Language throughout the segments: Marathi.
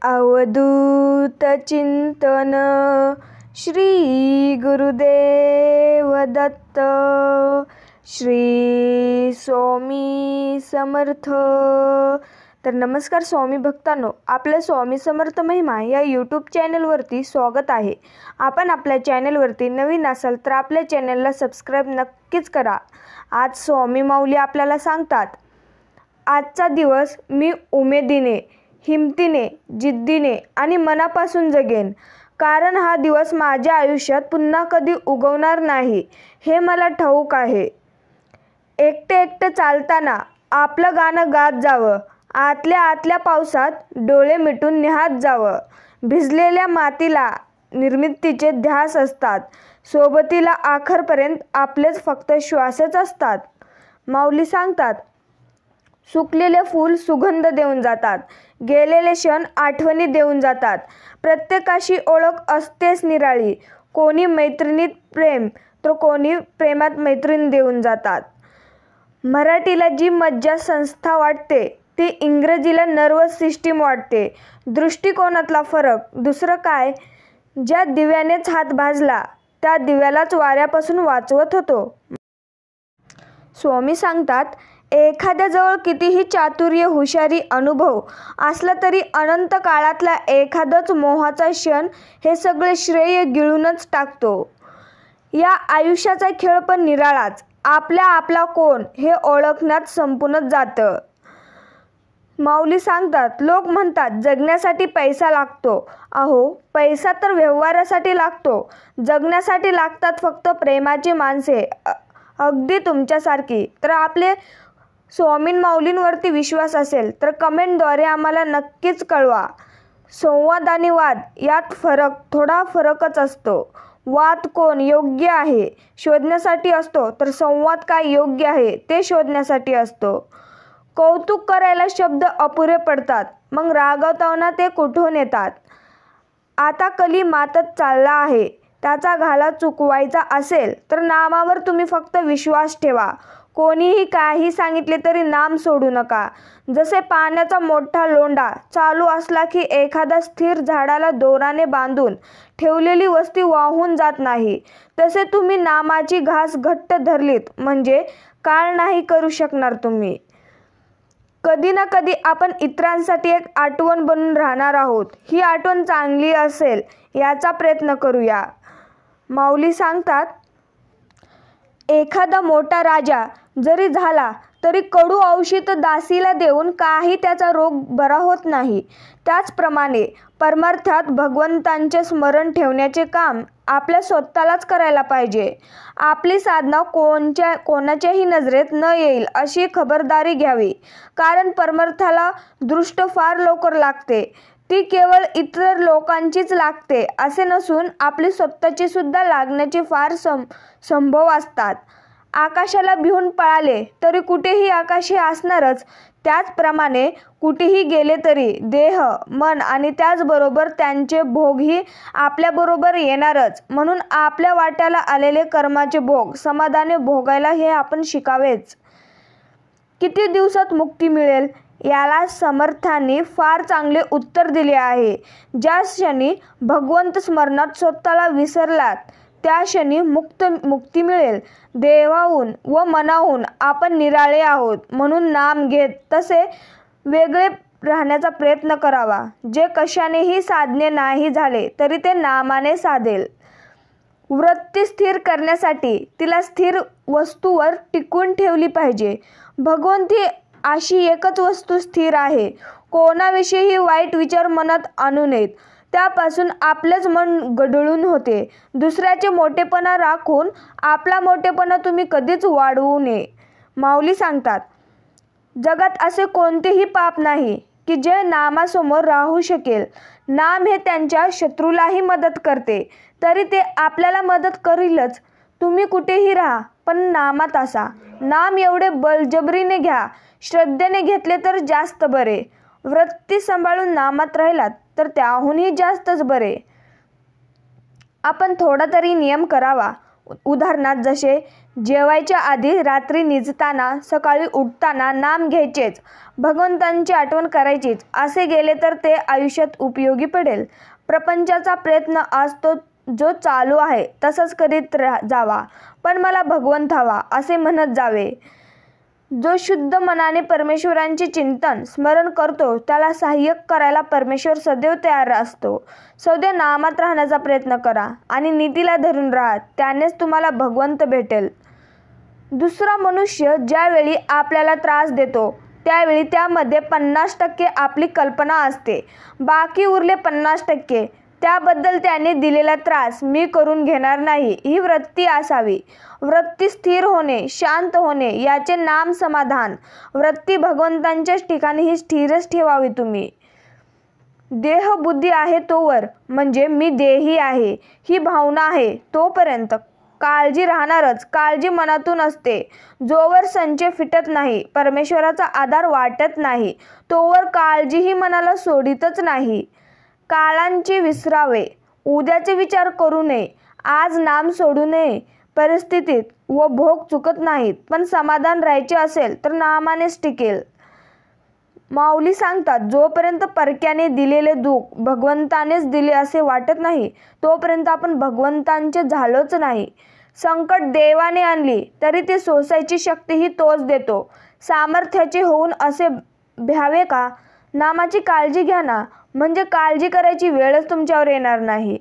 अवधूत चिंतन श्री गुरुदेव दत्त श्री स्वामी समर्थ। तर नमस्कार स्वामी भक्तांनो, आपल्या स्वामी समर्थ महिमा या यूट्यूब चॅनलवरती स्वागत आहे। आपण आपल्या चॅनलवरती नवीन असाल तर आपल्या चॅनलला सबस्क्राईब नक्कीच करा। आज स्वामी माऊली आपल्याला सांगतात, आजचा दिवस मी उमेदीने, हिमतीने, जिद्दीने आणि मनापासून जगेन, कारण हा दिवस माझ्या आयुष्यात पुन्हा कधी उगवणार नाही हे मला ठाऊक आहे। एकटे एकटे चालताना आपलं गाणं गात जावं, आतल्या आतल्या पावसात डोळे मिटून निहात जावं। भिजलेल्या मातीला निर्मितीचे ध्यास असतात, सोबतीला आखरपर्यंत आपलेच फक्त श्वासच असतात। माऊली सांगतात, सुकलेले फूल सुगंध देऊन जातात, गेलेले क्षण आठवणी देऊन जातात। प्रत्येकाशी ओळख असतेच निराळी, कोणी मैत्रिणीत प्रेम तर कोणी प्रेमात मैत्रीण देऊन जातात। मराठीला जी मज्जा संस्था वाटते ती इंग्रजीला नर्वस सिस्टीम वाटते। दृष्टिकोनातला फरक दुसरं काय, ज्या दिव्यानेच हात भाजला त्या दिव्यालाच वाऱ्यापासून वाचवत होतो। स्वामी सांगतात, एखाद्याजवळ कितीही चातुर्य, हुशारी, अनुभव असला तरी अनंत काळातला एखादाच मोहाचा क्षण हे सगळे श्रेय गिळूनच टाकतो। या आयुष्याचा खेळ पण निराळाच, आपला कोण हे ओळखण्यात संपूनच जातं। माऊली सांगतात, लोक म्हणतात जगण्यासाठी पैसा लागतो। अहो, पैसा तर व्यवहारासाठी लागतो, जगण्यासाठी लागतात फक्त प्रेमाची माणसे, अगदी तुमच्यासारखी। तर आपले स्वामी माऊलींवरती विश्वास असेल तर कमेंटद्वारे आम्हाला नक्कीच कळवा। संवाद आणि वाद यात थोडा फरकच असतो। वाद कोण योग्य आहे शोधण्यासाठी असतो, तर संवाद काय योग्य आहे ते शोधण्यासाठी असतो। कौतुक करायला शब्द अपुरे पडतात, मग रागवताना ते कुठून येतात। आता कली मातत चालला आहे, त्याचा घाला चुकवायचा असेल तर नामावर तुम्ही फक्त विश्वास ठेवा। कोणीही काही सांगितले तरी नाम सोडू नका। जसे पाण्याचा मोठा लोंढा चालू असला की एखाद्या स्थिर झाडाला दोराने बांधून ठेवलेली वस्ती वाहून जात नाही, तसे तुम्ही नामाची घास घट्ट धरलीत म्हणजे काळ नाही करू शकणार तुम्ही। कधी ना कधी आपण इतरांसाठी एक आठवण बनून राहणार आहोत, ही आठवण चांगली असेल याचा प्रयत्न करूया। माऊली सांगतात, एखादा मोठा राजा जरी झाला तरी कडू औषध दासीला देऊन काही त्याचा रोग बरा होत नाही। त्याचप्रमाणे परमार्थात भगवंतांचे स्मरण ठेवण्याचे काम आपल्या स्वतःलाच करायला पाहिजे। आपली साधना कोणाच्याही नजरेत न येईल अशी खबरदारी घ्यावी, कारण परमार्थाला दृष्ट फार लवकर लागते। ती केवळ इतर लोकांचीच लागते असे नसून आपली स्वतःची सुद्धा लागण्याचे फार संभव असतात। आकाशाला भिवून पळाले तरी कुठेही आकाशी असणारच, त्याचप्रमाणे कुठेही गेले तरी देह, मन आणि त्याचबरोबर त्यांचे भोगही आपल्याबरोबर येणारच। म्हणून आपल्या वाट्याला आलेले कर्माचे भोग समाधाने भोगायला हे आपण शिकावेच। किती दिवसात मुक्ती मिळेल याला समर्थांनी फार चांगले उत्तर दिले आहे। ज्या क्षणी भगवंत स्मरणात स्वतःला विसरलात त्या क्षणी मुक्ती मिळेल। देवाहून व मनाहून आपण निराळे आहोत म्हणून नाम घेत तसे वेगळे राहण्याचा प्रयत्न करावा। जे कशानेही साधने नाही झाले तरी ते नामाने साधेल। वृत्ती स्थिर करण्यासाठी तिला स्थिर वस्तूवर टिकवून ठेवली पाहिजे। भगवंती अशी एकच वस्तू स्थिर आहे। कोणाविषयी वाईट विचार मनात आणू नयेत, त्यापासून आपलेच मन गढळून होते। दुसऱ्याचे मोठेपणा राखून आपला मोठेपणा तुम्ही कधीच वाढवू नये। माऊली सांगतात, जगात असे कोणतेही पाप नाही की जे नामासमोर राहू शकेल। नाम हे त्यांच्या शत्रूलाही मदत करते, तरी ते आपल्याला मदत करीलच। तुम्ही कुठेही राहा पण नामात असा। नाम एवढे बळजबरीने घ्या, श्रद्धेने घेतले तर जास्त बरे। वृत्ती सांभाळून नामात राहिलात तर त्याहूनही जास्तच बरे। आपण थोडा तरी नियम करावा। उदाहरणार्थ जसे जेवायच्या आधी, रात्री निजताना, सकाळी उठताना नाम घ्यायचेच, भगवंतांची आठवण करायचीच. असे गेले तर ते आयुष्यात उपयोगी पडेल. प्रपंचाचा प्रयत्न आज तो जो चालू आहे तसंच करीत जावा, पण मला भगवंत हवा असे म्हणत जावे. जो शुद्ध मनाने परमेश्वरांचे चिंतन स्मरण करतो त्याला सहाय्य करायला परमेश्वर सदैव तयार असतो. सदैव नामात राहण्याचा प्रयत्न करा आणि नीतीला धरून राहा, त्यानेच तुम्हाला भगवंत भेटेल. दुसरा मनुष्य ज्यावेळी आपल्याला त्रास देतो त्यावेळी त्यामध्ये 50% आपली कल्पना असते, बाकी उरले 50%. त्याबद्दल त्याने दिलेला त्रास मी करून घेणार नाही ही वृत्ती असावी. वृत्ती स्थिर होणे, शांत होणे याचे नाम समाधान. वृत्ती भगवंतांच्याच ठिकाणी ही स्थिरच ठेवावी तुम्ही. देह बुद्धी आहे तोवर, म्हणजे मी देही आहे ही भावना आहे तोपर्यंत काळजी राहणारच. काळजी मनातून असते. जोवर संचय फिटत नाही, परमेश्वराचा आधार वाटत नाही, तोवर काळजीही मनाला सोडितच नाही. काळांचे विसरावे, उद्याचे विचार करू नये, आज नाम सोडू नये. परिस्थितीत व भोग चुकत नाहीत, पण समाधान राहायचे असेल तर नामानेच टिकेल. माऊली सांगतात, जोपर्यंत परक्याने दिलेले दुःख भगवंतानेच दिले असे वाटत नाही तोपर्यंत आपण भगवंतांचे झालोच नाही. संकट देवाने आणली तरी ती सोसायची शक्तीही तोच देतो. सामर्थ्याचे होऊन असे भ्यावे का? नामाची काळजी घ्या ना, म्हणजे काळजी करायची वेळच तुमच्यावर येणार नाही.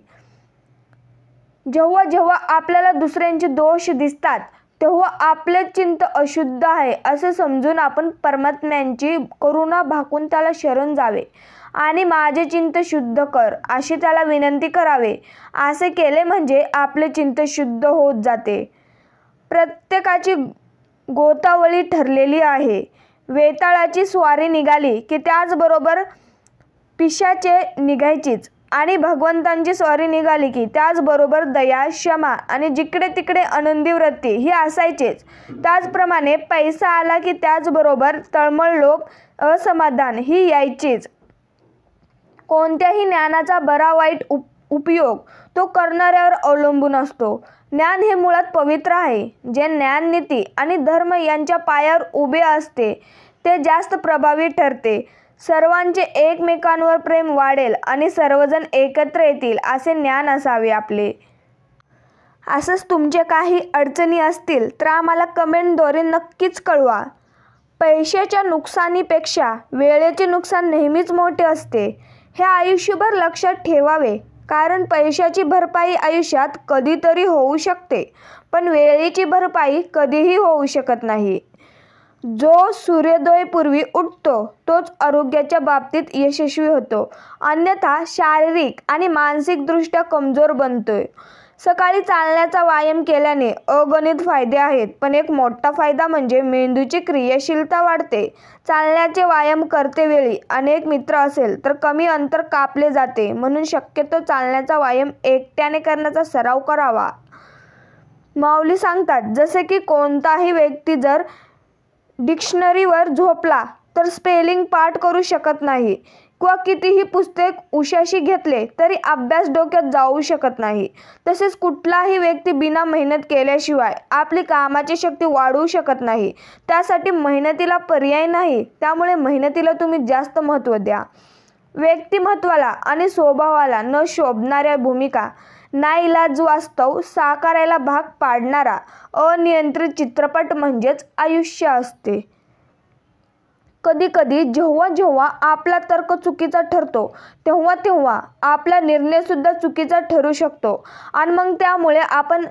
जेव्हा जेव्हा आपल्याला दुसऱ्यांचे दोष दिसतात तेव्हा आपले चिंत अशुद्ध आहे असे समजून आपण परमात्म्यांची करुणा भाकून त्याला शरण जावे आणि माझे चिंत शुद्ध कर अशी त्याला विनंती करावे. असे केले म्हणजे आपले चिंत शुद्ध होत जाते. प्रत्येकाची गोतावळी ठरलेली आहे. वेताळाची स्वारी निघाली की त्याचबरोबर पिशाचे निघायचीच आणि भगवंतांची स्वारी निघाली की त्याचबरोबर दया, क्षमा आणि जिकडे तिकडे आनंदी वृत्ती ही असायचेच. त्याचप्रमाणे पैसा आला की त्याचबरोबर तळमळ, लोभ, असमाधान ही यायचीच. कोणत्याही ज्ञानाचा बरा वाईट उपयोग तो करणाऱ्यावर अवलंबून असतो. ज्ञान हे मुळात पवित्र आहे. जे ज्ञान, नीती आणि धर्म यांच्या पायावर उभे असते ते जास्त प्रभावी ठरते. सर्वांचे एकमेकांवर प्रेम वाढेल आणि सर्वजण एकत्र येतील असे ज्ञान असावे आपले. असंच तुमचे काही अडचणी असतील तर आम्हाला कमेंटद्वारे नक्कीच कळवा. पैशाच्या नुकसानीपेक्षा वेळेचे नुकसान नेहमीच मोठे असते, हे आयुष्यभर लक्षात ठेवावे. कारण पैशाची भरपाई आयुष्यात कधीतरी होऊ शकते, पण वेळेची भरपाई कधीही होऊ शकत नाही. जो सूर्योदयापूर्वी उठतो तोच आरोग्याच्या बाबतीत यशस्वी होतो, अन्यथा शारीरिक आणि मानसिकदृष्ट्या कमजोर बनतोय. सकाळी चालण्याचा व्यायाम केल्याने अगणित फायदे आहेत, पण एक मोठा फायदा म्हणजे मेंदूची क्रियाशीलता वाढते. चालण्याचे व्यायाम करतेवेळी अनेक मित्र असेल तर कमी अंतर कापले जाते, म्हणून शक्यतो चालण्याचा व्यायाम एकट्याने करण्याचा सराव करावा. माऊली सांगतात, जसे की कोणताही व्यक्ती जर डिक्शनरीवर झोपला तर स्पेलिंग पाठ करू शकत नाही किंवा कितीही पुस्तक उशाशी घेतले तरी अभ्यास डोक्यात जाऊ शकत नाही. तसेच कुठलाही व्यक्ती बिना मेहनत केल्याशिवाय आपली कामाची शक्ती वाढवू शकत नाही. त्यासाठी मेहनतीला पर्याय नाही, त्यामुळे मेहनतीला तुम्ही जास्त महत्त्व द्या. व्यक्तिमत्वाला आणि स्वभावाला न शोभणाऱ्या भूमिका नाईलाज वास्तव साकारायला भाग पाडणारा अनियंत्रित चित्रपट म्हणजेच आयुष्य असते. कधी कधी जेव्हा जेव्हा आपला तर्क चुकीचा ठरतो तेव्हा तेव्हा आपला निर्णयसुद्धा चुकीचा ठरू शकतो आणि मग त्यामुळे आपण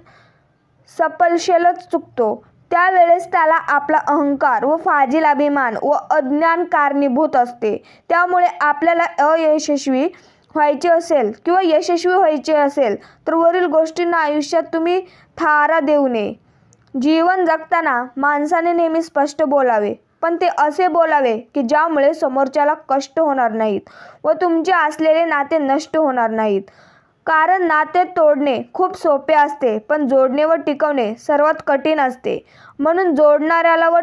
सपशेलच चुकतो. त्यावेळेस त्याला आपला अहंकार व फाजील अभिमान व अज्ञान कारणीभूत असते. त्यामुळे आपल्याला अयशस्वी व्हायचे असेल किंवा यशस्वी व्हायचे असेल तर वरील गोष्टींना आयुष्यात तुम्ही थारा देऊ नये. जीवन जगताना माणसाने नेहमी स्पष्ट बोलावे, पण ते असे बोलावे की ज्यामुळे समोरच्याला कष्ट होणार नाहीत व तुमचे असलेले नाते नष्ट होणार नाहीत. कारण नाते तोडणे खूप सोपे असते, पण जोडणे व टिकवणे सर्वात कठीण असते. म्हणून जोडणाऱ्याला व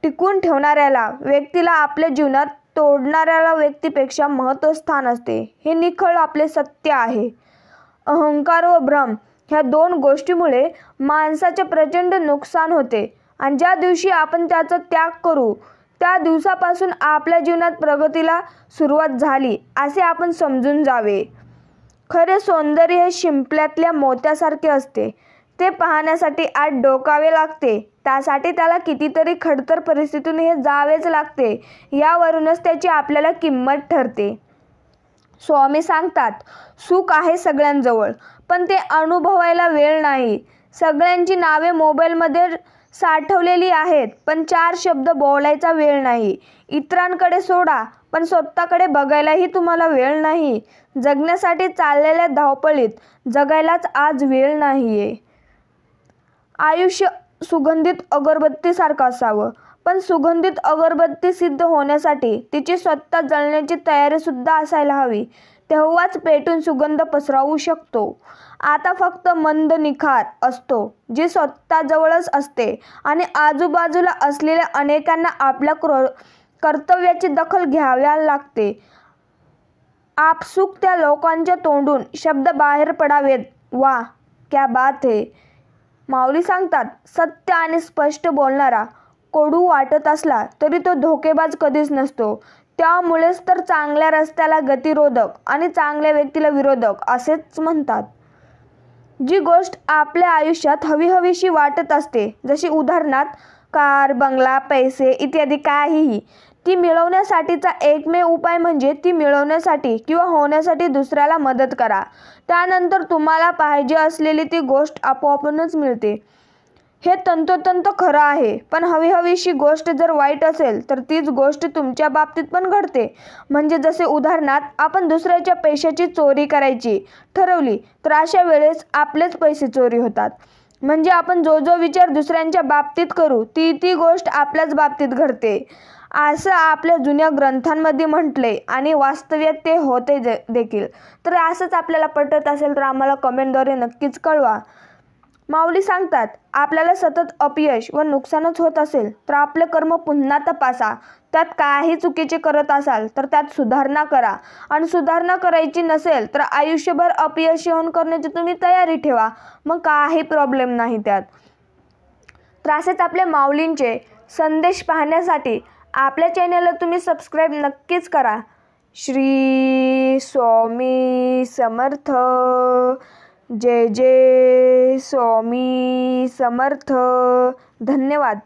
टिकवून ठेवणाऱ्याला व्यक्तीला आपल्या जीवनात तोडणाऱ्याला व्यक्तीपेक्षा महत्त्वस्थान असते. हे निखळ आपले सत्य आहे. अहंकार व भ्रम ह्या दोन गोष्टीमुळे माणसाचे प्रचंड नुकसान होते आणि ज्या दिवशी आपण त्याचा त्याग करू त्या दिवसापासून आपल्या जीवनात प्रगतीला सुरुवात झाली असे आपण समजून जावे. खरे सौंदर्य हे शिंपल्यातल्या मोत्यासारखे असते. ते पाहण्यासाठी आत डोकावे लागते. त्यासाठी त्याला कितीतरी खडतर परिस्थितीतून हे जावेच लागते. यावरूनच त्याची आपल्याला किंमत ठरते. स्वामी सांगतात, सुख आहे सगळ्यांजवळ, पण ते अनुभवायला वेळ नाही. सगळ्यांची नावे मोबाईलमध्ये साठवलेली आहेत, पण 4 शब्द बोलायचा वेळ नाही. इतरांकडे सोडा, पण स्वतःकडे बघायलाही तुम्हाला वेळ नाही. जगण्यासाठी चाललेल्या धावपळीत जगायलाच आज वेळ नाहीये. आयुष्य सुगंधित अगरबत्तीसारखं असावं, पण सुगंधित अगरबत्ती सिद्ध होण्यासाठी तिची स्वतः जळण्याची तयारीसुद्धा असायला हवी. तेव्हाच पेटून सुगंध पसरवू शकतो. आता फक्त मंद निखार असतो जी स्वतःजवळच असते आणि आजूबाजूला असलेल्या अनेकांना आपल्या कर्तव्याची दखल घ्यावी लागते. आपसूक त्या लोकांच्या तोंडून शब्द बाहेर पडावेत, वा क्या बात है. माऊली सांगतात, सत्य आणि स्पष्ट बोलणारा कडू वाटत असला तरी तो धोकेबाज कधीच नसतो. त्यामुळेच तर चांगल्या रस्त्याला गतिरोधक आणि चांगल्या व्यक्तीला विरोधक असेच म्हणतात. जी गोष्ट आपल्या आयुष्यात हवीहवीशी वाटत असते, जशी उदाहरणार्थ कार, बंगला, पैसे इत्यादी काहीही, ती मिळवण्यासाठीचा एकमेव उपाय म्हणजे ती मिळवण्यासाठी किंवा होण्यासाठी दुसऱ्याला मदत करा. त्यानंतर तुम्हाला पाहिजे असलेली ती गोष्ट आपोआपच मिळते. हे तंतोतंत खरं आहे. पण हवीहवीशी गोष्ट जर वाईट असेल तर तीच गोष्ट तुमच्या बाबतीत पण घडते. म्हणजे जसे उदाहरणार्थ आपण दुसऱ्याच्या पैशाची चोरी करायची ठरवली तर अशा वेळेस आपलेच पैसे चोरी होतात. म्हणजे आपण जो विचार दुसऱ्यांच्या बाबतीत करू ती गोष्ट आपल्याच बाबतीत घडते असं आपल्या जुन्या ग्रंथांमध्ये म्हटले आणि वास्तव्यात ते होते देखील. तर असंच आपल्याला पटत असेल तर आम्हाला कमेंटद्वारे नक्कीच कळवा. माऊली सांगतात, आपल्याला सतत अपयश व नुकसानच होत असेल तर आपले कर्म पुन्हा तपासा. त्यात काही चुकीचे करत असाल तर त्यात सुधारणा करा आणि सुधारणा करायची नसेल तर आयुष्यभर अपयश सहन करण्याची तुम्ही तयारी ठेवा. मग काही प्रॉब्लेम नाही त्यात. तर असेच आपल्या माऊलींचे संदेश पाहण्यासाठी आपल्या चॅनलला तुम्ही सबस्क्राईब नक्कीच करा. श्री स्वामी समर्थ. जय जय स्वामी समर्थ. धन्यवाद.